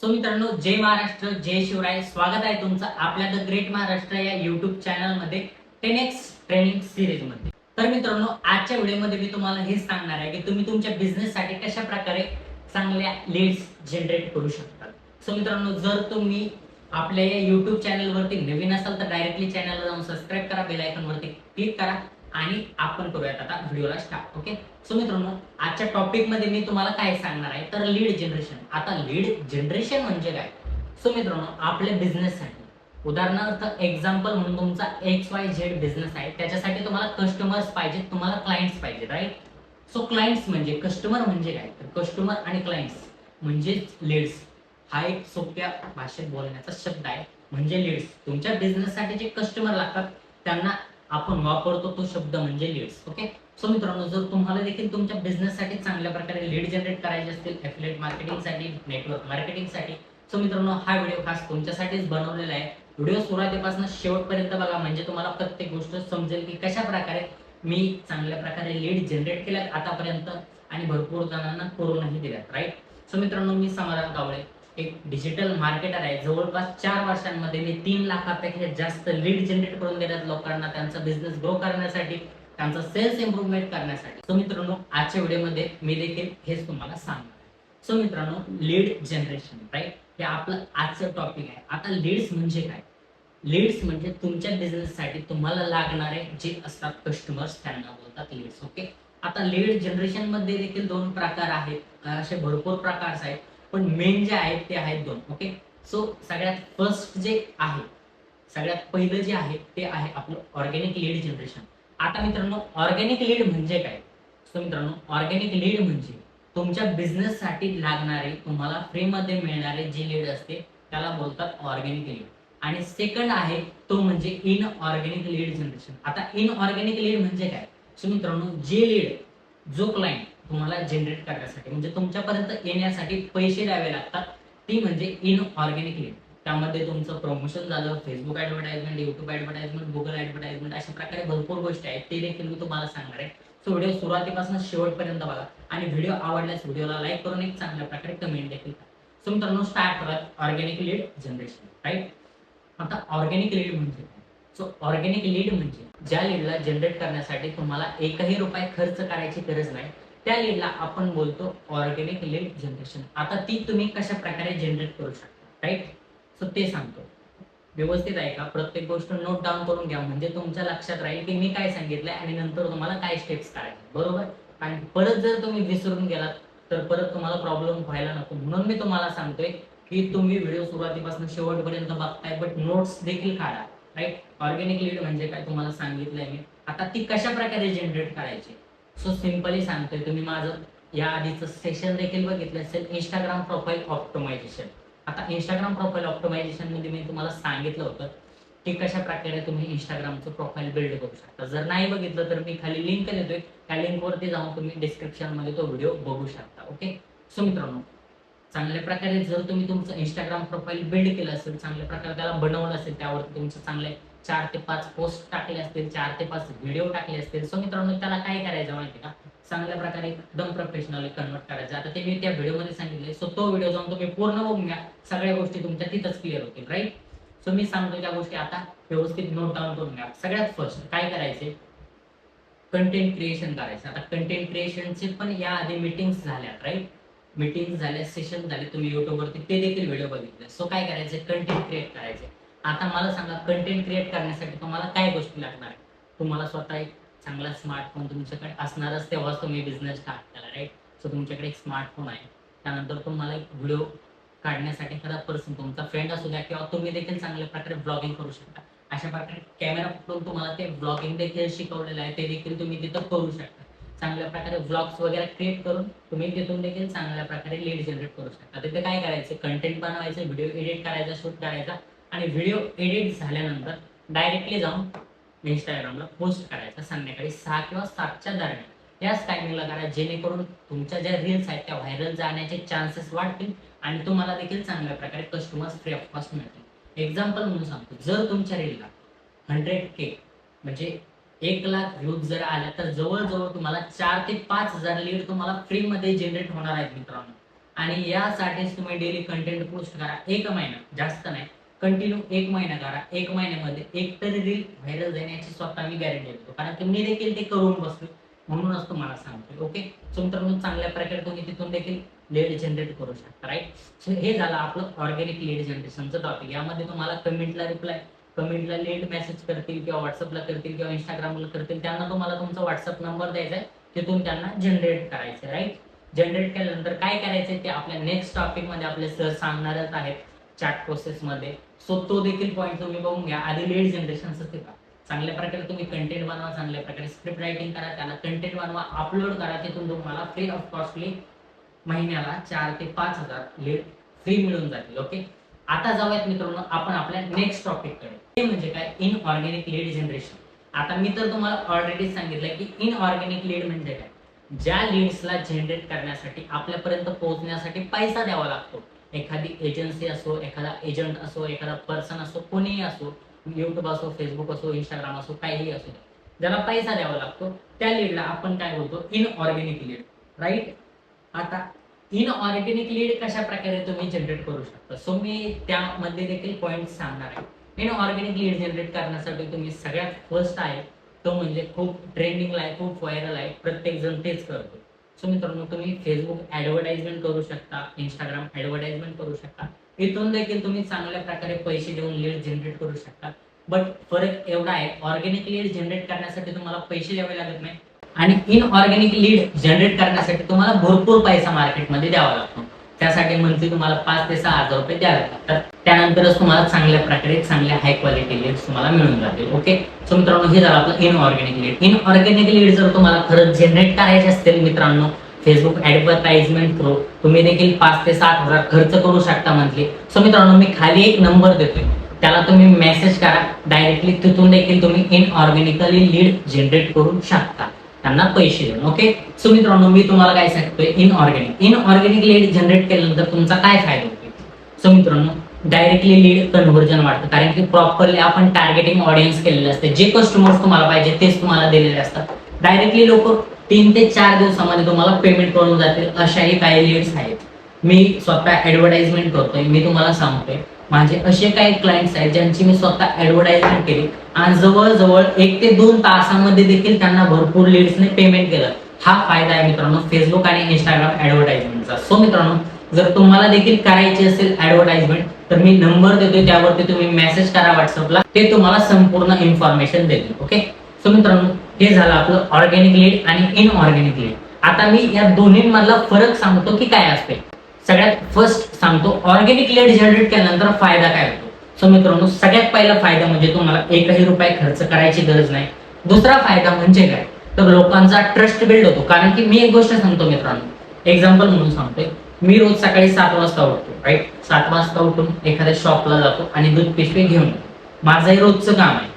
So मित्रांनो, जय महाराष्ट्र, जय शिवराय. स्वागत आहे तुमचं आपल्या द ग्रेट महाराष्ट्र या युट्यूब चॅनल मध्ये 10x ट्रेनिंग सिरीज मध्ये. तर मित्रांनो, आजच्या व्हिडिओमध्ये मी तुम्हाला हे सांगणार आहे की तुम्ही तुमच्या बिझनेस साठी कशा प्रकारे चांगल्या लीड्स जनरेट करू शकता. सो मित्रांनो, जर तुम्ही आपल्या या युट्यूब चॅनल वरती नवीन असाल तर डायरेक्टली चॅनलला जाऊन सबस्क्राईब करा, बेल आयकॉन वरती क्लिक करा आणि आपण करूयात आता व्हिडिओला स्टार्ट. ओके. सो मित्रांनो, आजच्या टॉपिक मध्ये मी तुम्हाला काय सांगणार आहे तर लीड जनरेशन. आता लीड जनरेशन म्हणजे काय? सो मित्रांनो, आपल्या बिझनेससाठी उदाहरणार्थ एक्झाम्पल म्हणून तुमचा XYZ बिझनेस आहे, त्याच्यासाठी तुम्हाला कस्टमर्स पाहिजेत, तुम्हाला क्लायंट्स पाहिजेत, राईट? सो क्लायंट्स म्हणजे कस्टमर म्हणजे काय तर कस्टमर आणि क्लायंट्स म्हणजेच लीड्स. हा एक सोप्या भाषेत बोलण्याचा शब्द आहे, म्हणजे लीड्स. तुमच्या बिझनेससाठी जे कस्टमर लागतात त्यांना आपण वापरतो तो शब्द म्हणजे लीड्स. ओके. सो मित्रांनो, जर तुम्हाला देखील तुमच्या बिझनेससाठी चांगल्या प्रकारे लीड जनरेट करायचे असतील, एफिलिएट मार्केटिंगसाठी, नेटवर्क मार्केटिंगसाठी, सो मित्रांनो हा व्हिडिओ खास तुमच्यासाठीच बनवलेला आहे. व्हिडिओ सुरुवातीपासून शेवटपर्यंत बघा, म्हणजे तुम्हाला प्रत्येक गोष्ट समजेल की कशा प्रकारे मी चांगल्या प्रकारे लीड जनरेट केल्यात आतापर्यंत आणि भरपूर जणांना करूनही दिल्यात, राईट? सो मित्रांनो, मी समाधान कावळे, एक डिजिटल मार्केटर आहे. जवळपास 4 वर्षांमध्ये मी 3 लाखापेक्षा जास्त लीड जनरेट करून दिल्यात लोकांना, त्यांचा बिझनेस ग्रो करण्यासाठी, त्यांचा सेल्स इम्प्रूव्हमेंट करण्यासाठी. सो मित्रांनो, आजच्या व्हिडिओमध्ये मी देखील हेच तुम्हाला सांगणार आहे. सो मित्रांनो, लीड जनरेशन, राईट, हे आपलं आजचं टॉपिक आहे. आता लीड्स म्हणजे काय? लीड्स म्हणजे तुमच्या बिझनेससाठी तुम्हाला लागणारे जे असतात कस्टमर्स, त्यांना बोलतात लीड्स. ओके. आता लीड जनरेशन मध्ये देखील 2 प्रकार आहेत, असे भरपूर प्रकार आहेत, पण मेन जे आहेत ते आहेत 2. ओके. सो सगळ्यात फर्स्ट जे आहे, सगळ्यात पहिलं जे आहे ते आहे आपलं ऑर्गॅनिक लीड जनरेशन. आता मित्रांनो, ऑर्गॅनिक लीड म्हणजे काय? सो मित्रांनो, ऑर्गॅनिक लीड म्हणजे तुमच्या बिझनेस साठी लागणारे, तुम्हाला फ्री मध्ये मिळणारे जे लीड असते त्याला बोलतात ऑर्गॅनिक लीड. आणि सेकंड आहे तो म्हणजे इन ऑर्गॅनिक लीड जनरेशन. आता इन ऑर्गॅनिक लीड म्हणजे काय? सो मित्रांनो, जे लीड, जो क्लायंट तुम्हाला जनरेट करण्यासाठी म्हणजे तुमच्यापर्यंत येण्यासाठी पैसे द्यावे लागतात, ती म्हणजे इन ऑर्गॅनिक लीड. त्यामध्ये तुमचं प्रमोशन झालं, Facebook advertisement, YouTube advertisement, Google advertisement, अशा प्रकारे भरपूर गोष्टी आहेत, ते देखील मी तुम्हाला सांगणार आहे. सो व्हिडिओ सुरुवातीपासून शेवटपर्यंत बघा आणि व्हिडिओ आवडल्यास व्हिडिओला लाईक करून एक चांगल्या प्रकारे कमेंट देखील करा. सो मित्रांनो, स्टार्ट करा ऑर्गॅनिक लीड जनरेशन, राईट? आता ऑर्गॅनिक लीड म्हणजे काय? सो ऑर्गॅनिक लीड म्हणजे ज्या लीडला जनरेट करण्यासाठी तुम्हाला एकही रुपये खर्च करायची गरज नाही, त्या लीडला आपण बोलतो ऑर्गॅनिक लीड जनरेशन. आता ती तुम्ही कशा प्रकारे जनरेट करू शकता, राईट? सो ते सांगतो. व्यवस्थित आहे का? प्रत्येक गोष्ट नोट डाऊन करून घ्या, म्हणजे तुमच्या लक्षात राहील की मी काय सांगितलंय आणि नंतर तुम्हाला काय स्टेप्स करायचे, बरोबर? आणि परत जर तुम्ही विसरून गेलात तर परत तुम्हाला प्रॉब्लेम व्हायला नको, म्हणून मी तुम्हाला सांगतोय की तुम्ही व्हिडिओ सुरुवातीपासून शेवटपर्यंत बघताय, बट नोट्स देखील काढा, राईट? ऑर्गॅनिक लीड म्हणजे काय तुम्हाला सांगितलंय मी. आता ती कशा प्रकारे जनरेट करायची? सो सिंपली सांगतोय. तुम्ही माझं या आधीचं सेशन देखील बघितलं असेल, इंस्टाग्राम प्रोफाईल ऑप्टिमायझेशन. आता इंस्टाग्राम प्रोफाईल ऑप्टिमायझेशन मध्ये मी तुम्हाला सांगितलं होतं की कशा प्रकारे तुम्ही इंस्टाग्रामचं प्रोफाईल बिल्ड करू शकता. जर नाही बघितलं तर मी खाली लिंक देतोय, त्या लिंक वरती जाऊन तुम्ही डिस्क्रिप्शन मध्ये तो व्हिडिओ बघू शकता. ओके. सो मित्रांनो, चांगल्या प्रकारे जर तुम्ही तुमचं इंस्टाग्राम प्रोफाईल बिल्ड केलं असेल, चांगल्या प्रकारे त्याला बनवलं असेल, त्यावरती तुमचं चांगले 4 ते 5 पोस्ट टाकले असतील, 4 ते 5 व्हिडिओ टाकले असतील, सो मित्रांनो त्याला काय करायचं माहिती का? चांगल्या प्रकारे एकदम प्रोफेशनल कन्वर्ट करायचं. आता ते मी त्या व्हिडिओमध्ये सांगितले, सो तो व्हिडिओ जाऊन तुम्ही पूर्ण बघून घ्या, सगळ्या गोष्टी तुमच्या तिथंच क्लिअर होतील, राईट? सो मी सांगतो त्या गोष्टी आता व्यवस्थित नोट डाऊन करून घ्या. सगळ्यात फर्स्ट काय करायचे? कंटेंट क्रिएशन करायचं. आता कंटेंट क्रिएशनचे पण या आधी मीटिंग्स झाल्या, राईट? मीटिंग झाल्या, सेशन झाले, तुम्ही युट्यूबवरती ते देखील व्हिडिओ बघितले. सो काय करायचे? कंटेंट क्रिएट करायचे. आता मला सांगा, कंटेंट क्रिएट करण्यासाठी तुम्हाला काय गोष्टी लागणार आहे? तुम्हाला स्वतः एक चांगला स्मार्टफोन तुमच्याकडे असणारच, तेव्हाच तुम्ही बिझनेस स्टार्ट केला, राईट? सो तुमच्याकडे एक स्मार्टफोन आहे. त्यानंतर तुम्हाला एक व्हिडिओ काढण्यासाठी एखादा पर्सन, तुमचा फ्रेंड असू द्या किंवा तुम्ही देखील चांगल्या प्रकारे ब्लॉगिंग करू शकता. अशा प्रकारे कॅमेरा पकडून तुम्हाला ते ब्लॉगिंग देखील शिकवलेलं आहे, ते देखील तुम्ही तिथं करू शकता. चांगल्या प्रकारे ब्लॉग्स वगैरे क्रिएट करून तुम्ही तिथून देखील चांगल्या प्रकारे लीड जनरेट करू शकता. तिथे काय करायचं? कंटेंट बनवायचं, व्हिडिओ एडिट करायचा, शूट करायचा आणि व्हिडिओ एडिट झाल्यानंतर डायरेक्टली जाऊन इंस्टाग्रामला पोस्ट करायचा संध्याकाळी 6 किंवा 7च्या दरम्यान. याच टायमिंगला करा, जेणेकरून तुमच्या ज्या रील्स आहेत त्या व्हायरल जाण्याचे चान्सेस वाढतील आणि तुम्हाला देखील चांगल्या प्रकारे कस्टमर्स फ्री ऑफ कॉस्ट मिळतील. एक्झाम्पल म्हणून सांगतो, जर तुमच्या रीलला 100K म्हणजे 1 लाख व्ह्यूज जर आल्या तर जवळजवळ तुम्हाला 4 ते 5 हजार लीड तुम्हाला फ्री मध्ये जनरेट होणार आहेत मित्रांनो. आणि यासाठीच तुम्ही डेली कंटेंट पोस्ट करा. 1 महिना, जास्त नाही, कंटिन्यू 1 महिना करा. 1 महिन्यामध्ये एक तरी रील व्हायरल जाण्याची स्वतः मी गॅरंटी देतो, कारण की मी देखील ते करून बसलो म्हणूनच तुम्हाला सांगतो. ओके, सो मित्रांनो चांगल्या प्रकारे तुम्ही तिथून देखील लीड जनरेट करू शकता. राईट, सो हे झालं आपलं ऑर्गॅनिक लीड जनरेशनचं टॉपिक. यामध्ये तुम्हाला कमेंटला लीड मेसेज करतील किंवा व्हॉट्सअपला करतील किंवा इंस्टाग्रामला करतील, त्यांना तुम्हाला तुमचा व्हॉट्सअप नंबर द्यायचा आहे, तिथून त्यांना जनरेट करायचं. राईट, जनरेट केल्यानंतर काय करायचंय ते आपल्या नेक्स्ट टॉपिक मध्ये आपले सर सांगणारच आहेत चॅट प्रोसेस मध्ये. सो तो देखील पॉईंट तुम्ही बघून घ्या. आधी लीड जनरेशनचं शिका, चांगल्या प्रकारे तुम्ही कंटेंट बनवा, चांगल्या प्रकारे स्क्रिप्ट रायटिंग करा, त्याला कंटेंट बनवा, अपलोड करा, तिथून तुम्हाला फ्री ऑफ कॉस्टली महिन्याला 4 ते 5 हजार लीड फ्री मिळून जातील. ओके, आता जाऊयात मित्रांनो आपण आपल्या नेक्स्ट टॉपिक कडे. ते म्हणजे काय, इनऑर्गॅनिक लीड जनरेशन. आता मी तर तुम्हाला ऑलरेडी सांगितलं की इनऑर्गॅनिक लीड म्हणजे काय. ज्या लीड्सला जनरेट करण्यासाठी आपल्यापर्यंत पोहोचण्यासाठी पैसा द्यावा लागतो. एखादी एजन्सी असो, एखादा एजंट असो, एखादा पर्सन असो, कोणीही असो, युट्यूब असो, फेसबुक असो, इंस्टाग्राम असो, काहीही असो, ज्याला पैसा द्यावा लागतो त्या लीडला आपण काय बोलतो, इनऑर्गॅनिक लीड. राईट, आता इनऑर्गॅनिक लीड कशा प्रकारे तुम्ही जनरेट करू शकता, सो मी त्यामध्ये देखील पॉइंट सांगणार आहे. इनऑर्गॅनिक लीड जनरेट करण्यासाठी तुम्ही सगळ्यात फर्स्ट आहे तो म्हणजे खूप ट्रेंडिंगला आहे, खूप व्हायरल आहे, प्रत्येक जण तेच करतो. सो मित्रांनो तुम्ही फेसबुक ऍडव्हर्टाइजमेंट करू शकता, इंस्टाग्राम ऍडव्हर्टाइजमेंट करू शकता, इथून देखील तुम्ही चांगल्या प्रकारे पैसे देऊन लीड जनरेट करू शकता. बट फरक एवढा आहे, ऑर्गॅनिक लीड जनरेट करण्यासाठी तुम्हाला पैसे द्यावे लागत नाही आणि इनऑर्गॅनिक लीड जनरेट करण्यासाठी तुम्हाला भरपूर पैसा मार्केटमध्ये द्यावा लागतो. त्यासाठी मंथली तुम्हाला 5 ते 6 हजार रुपये द्यावे लागतात. त्यानंतरच तुम्हाला चांगल्या प्रकारे चांगल्या हाय क्वालिटी लीड्स तुम्हाला मिळून जातील. ओके, सो मित्रांनो हे झालं आपलं इनऑर्गॅनिक लीड. इनऑर्गॅनिक लीड जर तुम्हाला खरंच जनरेट करायचे असतील मित्रांनो, फेसबुक ऍडव्हर्टाइजमेंट थ्रू तुम्ही देखील 5 ते 7 हजार खर्च करू शकता मंथली. सो मित्रांनो मी खाली एक नंबर देतोय, त्याला तुम्ही मेसेज करा डायरेक्टली, तिथून देखील तुम्ही इनऑर्गॅनिकली लीड जनरेट करू शकता त्यांना पैसे देऊन. ओके, सो मित्रांनो मी तुम्हाला काय सांगतोय, इनऑर्गॅनिक लीड जनरेट केल्यानंतर तुमचा काय फायदा होतो. सो मित्रांनो डायरेक्टली लीड कन्व्हर्जन वाढतं, कारण की प्रॉपरली आपण टार्गेटिंग ऑडियन्स केलेले असते. जे कस्टमर्स तुम्हाला पाहिजे तेच तुम्हाला दिलेले असतात. डायरेक्टली लोक 3 ते 4 दिवसामध्ये तुम्हाला पेमेंट करून जातील, अशाही काही लीड्स आहेत. मी स्वतः ऍडव्हर्टाइजमेंट करतोय, मी तुम्हाला सांगतोय माझे असे काही क्लायंट्स आहेत ज्यांची मी स्वतः ऍडव्हर्टाइजमेंट केली आणि जवळजवळ 1 ते 2 तासामध्ये देखील त्यांना भरपूर लीड्सने पेमेंट केलं. हा फायदा आहे मित्रांनो फेसबुक आणि इंस्टाग्राम ऍडव्हर्टाइजमेंटचा. सो मित्रांनो जर तुम्हाला देखील करायची असेल ऍडव्हर्टाइजमेंट तर मी नंबर देतोय, त्यावरती तुम्ही मेसेज करा व्हॉट्सअपला, ते तुम्हाला संपूर्ण इन्फॉर्मेशन देतील. ओके, सो मित्रांनो हे झालं आपलं ऑर्गॅनिक लीड आणि इनऑर्गॅनिक लीड. आता मी या दोन्हीमधला फरक सांगतो की काय असते. सगळ्यात फर्स्ट सांगतो, ऑर्गॅनिक लीड जनरेट केल्यानंतर फायदा काय होतो. सो मित्रांनो सगळ्यात पहिला फायदा म्हणजे तुम्हाला 1ही रुपये खर्च करायची गरज नाही. दुसरा फायदा म्हणजे काय, तर लोकांचा ट्रस्ट बिल्ड होतो. कारण की मी एक गोष्ट सांगतो मित्रांनो, एक्झाम्पल म्हणून सांगतोय, मी रोज सकाळी 7 वाजता उठतो. राईट, 7 वाजता उठून एखाद्या शॉपला जातो आणि दूध पिशवी घेऊन येतो. माझं हे रोजचं काम आहे.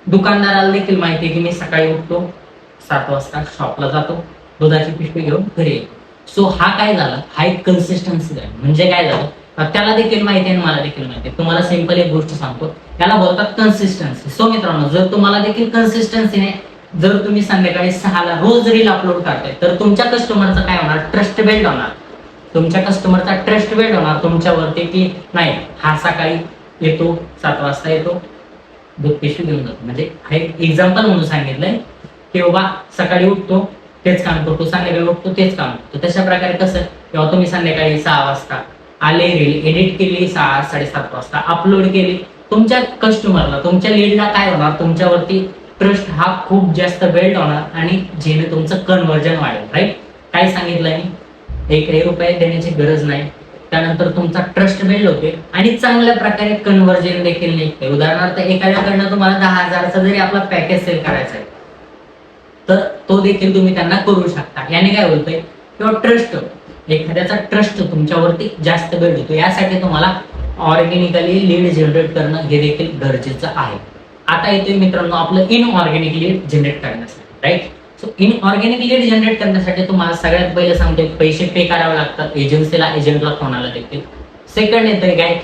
दुकानदाराला देखील माहिती आहे की मी सकाळी उठतो, 7 वाजता शॉपला जातो, दुधाची पिशवी घेऊन घरी येतो. सो हा काय झाला, हा एक कन्सिस्टन्सी आहे. म्हणजे काय झालं, त्याला देखील माहिती आहे आणि मला देखील माहिती आहे. तुम्हाला सिंपल एक गोष्ट सांगतो, त्याला बोलतात कन्सिस्टन्सी. सो मित्रांनो जर तुम्हाला देखील कन्सिस्टन्सीने जर तुम्ही संध्याकाळी 6ला रोज रील अपलोड करताय तर तुमच्या कस्टमरचा काय होणार, ट्रस्ट बिल्ड होणार. तुमच्या कस्टमरचा ट्रस्ट बिल्ड होणार तुमच्यावरती की नाही हा सकाळी येतो, 7 वाजता येतो, दूध पिशवी घेऊन जातो. म्हणजे हा एक एक्झाम्पल म्हणून सांगितलंय की बाबा सकाळी उठतो तेच काम करतो, संध्याकाळी उठतो तेच काम करतो. तशा प्रकारे कसं, किंवा तुम्ही संध्याकाळी 6 वाजता आले, रील एडिट केली, 6-7:30 वाजता अपलोड केली, तुमच्या कस्टमरला, तुमच्या लीडला काय होणार, तुमच्यावरती ट्रस्ट हा खूप जास्त बिल्ड होणार आणि जेणे तुमचं कन्व्हर्जन वाढेल. राईट, काय सांगितलं मी, 1ही रुपये देण्याची गरज नाही. त्यानंतर तुमचा ट्रस्ट बिल्ड होते आणि चांगल्या प्रकारे कन्व्हर्जन देखील निघते. उदाहरणार्थ एखाद्याकडनं तुम्हाला 10,000चा जरी आपला पॅकेज सेल करायचा आहे तर तो देखील तुम्ही त्यांना करू शकता. याने काय होतंय, किंवा ट्रस्ट, एखाद्याचा ट्रस्ट तुमच्यावरती जास्त बिल्ड होतो. यासाठी तुम्हाला ऑर्गॅनिकली लीड जनरेट करणं हे देखील गरजेचं आहे. आता येतोय मित्रांनो आपलं इनऑर्गॅनिक लीड जनरेट करण्यासाठी. Right, so inorganic lead generate करण्यासाठी तुम्हाला सगळ्यात पहिले सांगतोय पैसे पे करावे लागतात, एजन्सीला, एजंटला, कोणाला देखील. सेकंड येतोय काय,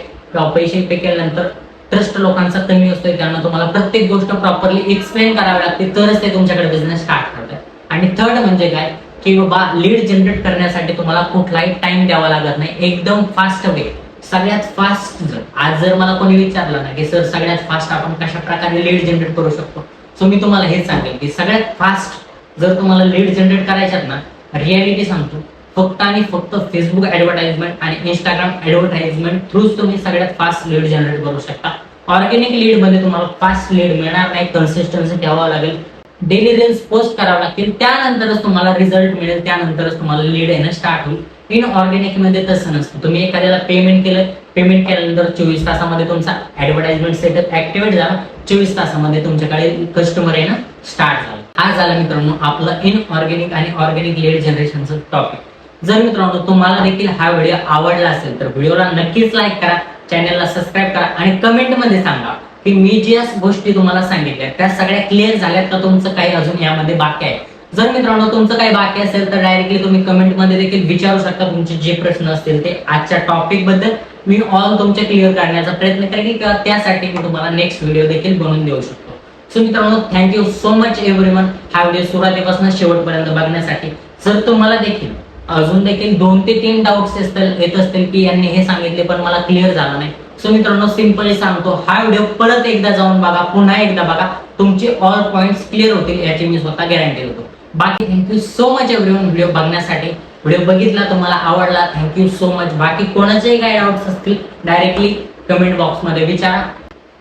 पैसे पे केल्यानंतर ट्रस्ट लोकांचा कमी असतोय, त्यांना तुम्हाला प्रत्येक गोष्ट प्रॉपरली एक्सप्लेन करावी लागते, तरच ते तुमच्याकडे बिझनेस स्टार्ट करतात. आणि थर्ड म्हणजे काय, की बाबा लीड जनरेट करण्यासाठी तुम्हाला कुठलाही टाइम द्यावा लागत नाही, एकदम फास्ट वे, सगळ्यात फास्ट. आज जर मला कोणी विचारलं ना की सर सगळ्यात फास्ट आपण कशा प्रकारे लीड जनरेट करू शकतो, सो मी तुम्हाला हेच सांगेल की सगळ्यात फास्ट जर तुम्हाला लीड जनरेट करायच्यात ना, रियालिटी सांगतो, फक्त आणि फक्त फेसबुक ऍडव्हर्टाइजमेंट आणि इंस्टाग्राम ऍडव्हर्टाइजमेंट थ्रूच तुम्ही सगळ्यात फास्ट लीड जनरेट करू शकता. ऑर्गॅनिक लीड मध्ये तुम्हाला फास्ट लीड मिळणार नाही, कन्सिस्टन्सी ठेवावं लागेल, डेली रील्स पोस्ट करावं लागतील, त्यानंतरच तुम्हाला रिझल्ट मिळेल, त्यानंतरच तुम्हाला लीड येणं स्टार्ट होईल. इन ऑर्गॅनिक मध्ये तसं नसतं. तुम्ही एखाद्याला पेमेंट केलं, पेमेंट केल्यानंतर 24 तासामध्ये तुमचा ऍडव्हर्टाइजमेंट सेटअप ऍक्टिव्हेट झाला, 24 तासामध्ये तुमच्याकडे कस्टमर येणं स्टार्ट झालं. हा झाला मित्रांनो आपलं इन ऑर्गॅनिक आणि ऑर्गॅनिक लीड जनरेशनचं टॉपिक. जर मित्रांनो तुम्हाला देखील हा व्हिडिओ आवडला असेल तर व्हिडिओला नक्कीच लाईक करा, चॅनलला सबस्क्राईब करा आणि कमेंट मध्ये सांगा की मी ज्या गोष्टी तुम्हाला सांगितल्या त्या सगळ्या क्लिअर झाल्यात का, तुमचं काही अजून यामध्ये बाकी आहे. जर मित्रांनो तुमचं काही बाकी असेल तर डायरेक्टली तुम्ही कमेंट मध्ये देखील विचारू शकता. तुमचे जे प्रश्न असतील ते आजच्या टॉपिक बद्दल मी ऑल तुमचे क्लिअर करण्याचा प्रयत्न करेन किंवा त्यासाठी मी तुम्हाला नेक्स्ट व्हिडिओ देखील बनवून देऊ शकतो. सो मित्रांनो थँक्यू सो मच एव्हरीवन हा व्हिडिओ सुरुवातीपासून शेवटपर्यंत बघण्यासाठी. जर तुम्हाला देखील अजून देखील 2 ते 3 डाऊट्स येत असतील की यांनी हे सांगितले पण मला क्लिअर झालं नाही, सो मित्रांनो सिंपली सांगतो, हा व्हिडिओ परत एकदा जाऊन बघा, पुन्हा एकदा बघा, तुमचे ऑल पॉइंट्स क्लिअर होतील याची मी स्वतः गॅरंटी देतो. बाकी thank you so much everyone video बघण्यासाठी. व्हिडिओ बघितला तुम्हाला आवडला, थँक्यू सो मच. बाकी कोणाचेही काही डाऊट्स असतील डायरेक्टली कमेंट बॉक्स मध्ये विचारा.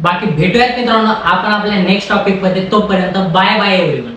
बाकी भेटूयात मित्रांनो आपण आपल्या नेक्स्ट टॉपिक मध्ये. तोपर्यंत बाय बाय एव्हरीवन.